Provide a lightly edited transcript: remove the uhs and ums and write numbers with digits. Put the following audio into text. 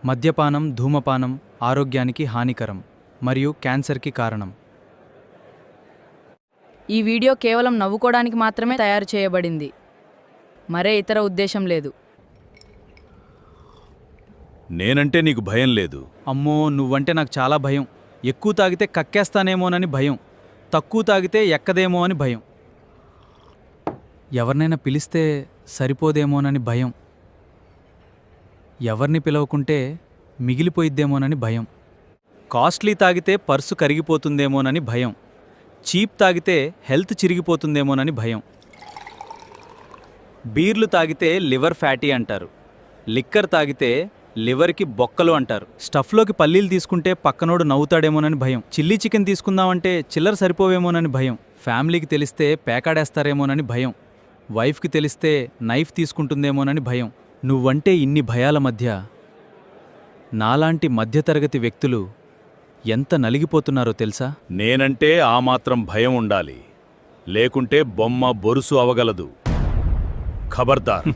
మద్యపానం, ధూమపానం ఆరోగ్యానికి హానికరం మరియు క్యాన్సర్కి కారణం. ఈ వీడియో కేవలం నవ్వుకోవడానికి మాత్రమే తయారు చేయబడింది. మరే ఇతర ఉద్దేశం లేదు. నేనంటే నీకు భయం లేదు. అమ్మో, నువ్వంటే నాకు చాలా భయం. ఎక్కువ తాగితే కక్కేస్తానేమోనని భయం. తక్కువ తాగితే ఎక్కదేమో అని భయం. ఎవరినైనా పిలిస్తే సరిపోదేమోనని భయం. ఎవరిని పిలవకుంటే మిగిలిపోయిద్దేమోనని భయం. కాస్ట్లీ తాగితే పర్సు కరిగిపోతుందేమోనని భయం. చీప్ తాగితే హెల్త్ చిరిగిపోతుందేమోనని భయం. బీర్లు తాగితే లివర్ ఫ్యాటీ అంటారు. లిక్కర్ తాగితే లివర్కి బొక్కలు అంటారు. స్టఫ్లోకి పల్లీలు తీసుకుంటే పక్కనోడు నవ్వుతాడేమోనని భయం. చిల్లీ చికెన్ తీసుకుందామంటే చిల్లర సరిపోవేమోనని భయం. ఫ్యామిలీకి తెలిస్తే పేకాడేస్తారేమోనని భయం. వైఫ్కి తెలిస్తే నైఫ్ తీసుకుంటుందేమోనని భయం. నువ్వంటే ఇన్ని భయాల మధ్య నాలాంటి మధ్యతరగతి వ్యక్తులు ఎంత నలిగిపోతున్నారో తెలుసా? నేనంటే ఆ మాత్రం భయం ఉండాలి, లేకుంటే బొమ్మ బొరుసు అవగలదు. ఖబర్దార్.